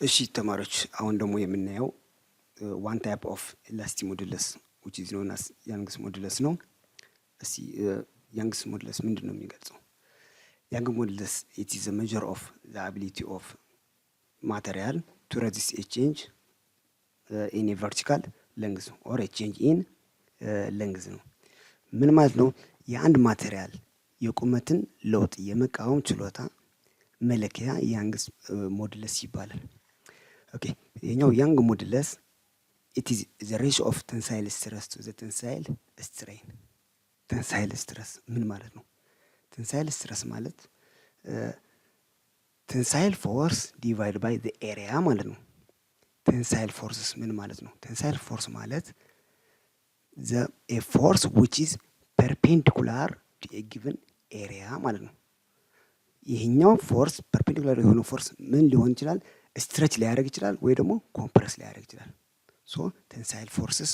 እሺ ተማሪዎች አሁን ደግሞ የምናየው one type of elastic modulus which is known as Young's modulus ነው። እስቲ Young's modulus ምንድን ነው የሚገልጸው? Young's modulus it is a measure of the ability of material to resist a change in a vertical length or a change in length ነው። ምን ማለት ነው? የአንድ ማቴሪያል የቁመትን ለውጥ የመቃወም ችሎታ መለኪያ ያንግስ ሞዱለስ ይባላል። ኦኬ የኛው ያንግ ሞዱለስ it is the ratio of tensile stress to the tensile strain። tensile stress ምን ማለት ነው? tensile stress ማለት tensile force divided by the area ማለት ነው። tensile forces ምን ማለት ነው? tensile force ማለት a force which is perpendicular to a given area ማለት ነው። ይሄኛው ፎርስ ፐርፔንዲኩላር የሆነው ፎርስ ምን ሊሆን ይችላል? ስትሬች ሊያደርግ ይችላል ወይ ደግሞ ኮምፕረስ ሊያደርግ ይችላል። ሶ ቴንሳይል ፎርስስ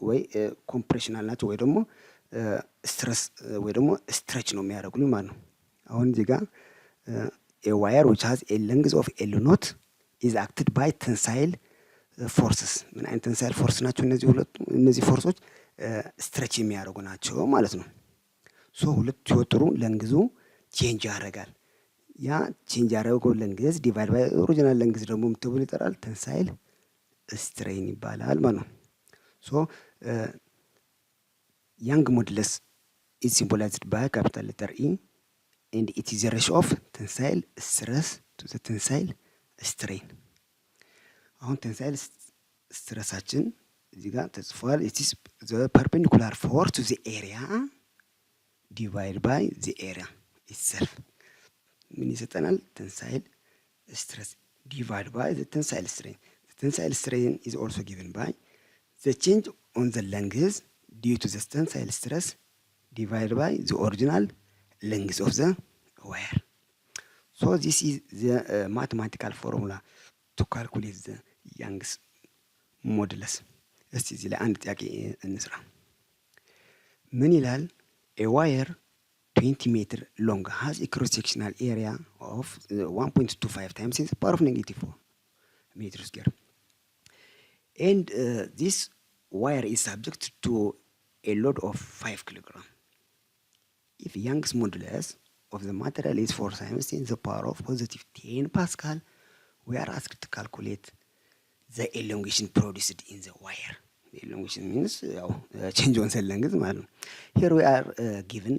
ወይ ኮምፕሬሽናል ናቸው ወይ ደግሞ ስትረስ ወይ ደግሞ ስትሬች ነው የሚያደርጉልን ማለት ነው። አሁን እዚህ ጋር a wire which has a length of L naught is acted by tensile forces። ምን አይነት ቴንሳይል ፎርስ ናቸው እነዚህ ሁለቱ? እነዚህ ፎርሶች ስትሬች የሚያደርጉ ናቸው ማለት ነው። ሶ ሁለት ሲወጥሩ ለንግዙ ቼንጅ ያደርጋል። ያ ቼንጅ ያደረገው ለንግዝ ዲቫይድ ባይ ኦሪጂናል ለንግዝ ደግሞ ተብሎ ይጠራል ቴንሳይል ስትሬን ይባላል ማለት ነው። ሶ ያንግ ሞዱለስ is symbolized by capital letter E and it is a ratio of tensile stress to the tensile strain። አሁን ቴንሳይል ስትረሳችን እዚህ ጋር ተጽፏል። it is the perpendicular force to the area divided by the area itself። ምን ይሰጠናል? ቴንሳይል ስትረስ divided by the tensile strain። the tensile strain is also given by the change on the length due to the tensile stress divided by the original length of the wire። so this is the mathematical formula to calculate the Young's modulus። እስቲ እዚህ ላይ አንድ ጥያቄ እንስራ። ምን ይላል? a wire 20 meter long has a cross sectional area of 1.25 times 10 to the power of -4 meter square and this wire is subject to a load of 5 kilogram. If Young's modulus of the material is 4 times 10 to the power of +10 Pascal, we are asked to calculate the elongation produced in the wire. The elongation means change on cell length ማለት ነው። Here we are given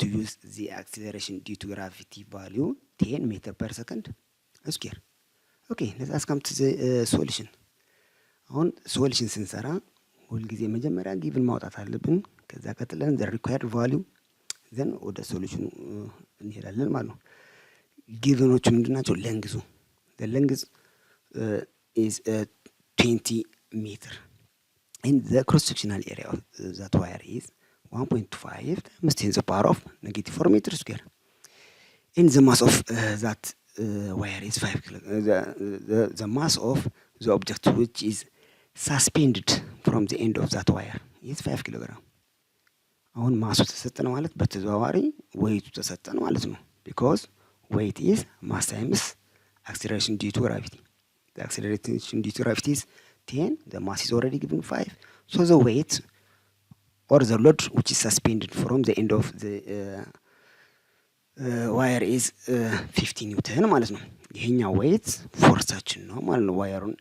to use the acceleration due to gravity value 10 meter per second square. Okay, let us come to the solution። አሁን ሶሉሽን ስንሰራ ሁልጊዜ መጀመሪያ ጊቭን ማውጣት አለብን። ከዛ ቀጥለን the required value then ወደ ሶሉሽኑ እንሄዳለን ማለት ነው። ጊቭኖቹ ምንድናቸው? ለንግዙ the length is 20 meter and the cross sectional area of that wire is 1.5 times 10 to the power of -4 meter square and the mass of that wire is 5 kg. The mass of the object which is suspended from the end of that wire is 5 kilogram። አሁን ማሱ ተሰጠን ማለት በተዘዋዋሪ weight ተሰጠን ማለት ነው። because weight is mass times acceleration due to gravity። the acceleration due to gravity is 10, the mass is already given 5, so the weight or the load which is suspended from the end of the wire is 50 ኒውተን ማለት ነው። ይሄኛው weight ፎርሳችን ነው ማለት ነው። ዋየሩን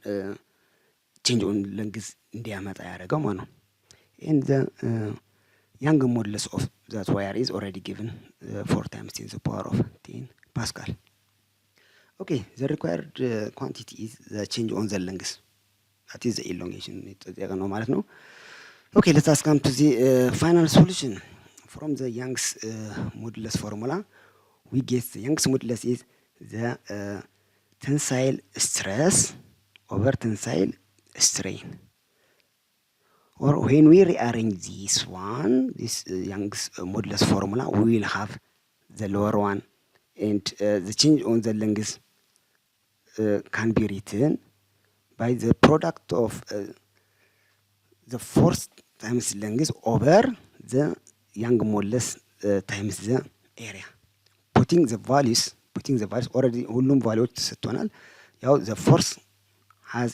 change on length እንዲያመጣ ያደረገው ማለት ነው። and the Young modulus of that wire is already given 4 times 10 to the power of 10 Pascal። okay, the required quantity is the change on the length, that is the elongation ነው ማለት ነው። okay, let us come to the final solution. From the Young's modulus formula we get the Young's modulus is the tensile stress over tensile strain. Or when we rearrange this one, this Young's modulus formula, we will have the lower one and the change on the length can be written by the product of the force times length over the Young modulus times the area. putting the values already ሁሉም ቫልዩዎች ተሰጥቶናል። ያው ዘ ፎርስ has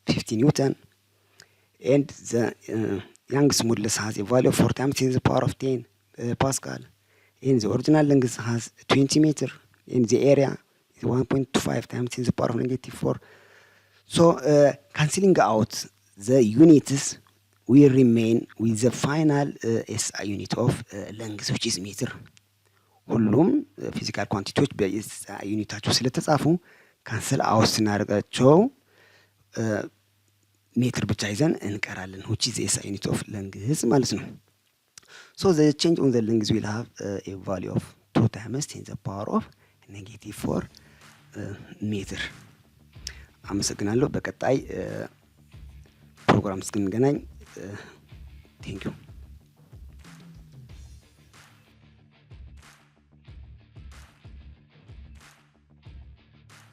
50 Newton and the Young's modulus has a value of 4 times 10 to the power of 10 Pascal, and the original length has 20 meter, and the area is 1.25 times 10 to the power of -4. So cancelling out the units, we remain with the final SI unit of length, which is meter. ሁሉም ፊዚካል ኳንቲቲዎች በኤስአይ ዩኒታቸው ስለተጻፉ ካንሰል አውት ስናደርጋቸው ሜትር ብቻ ይዘን እንቀራለን which is the SI unit of length ማለት ነው። So the change on the length will have a value of 2 times 10 to the power of -4 ሜትር። አመሰግናለሁ። በቀጣይ ፕሮግራም እስክንገናኝ ቴንኪው።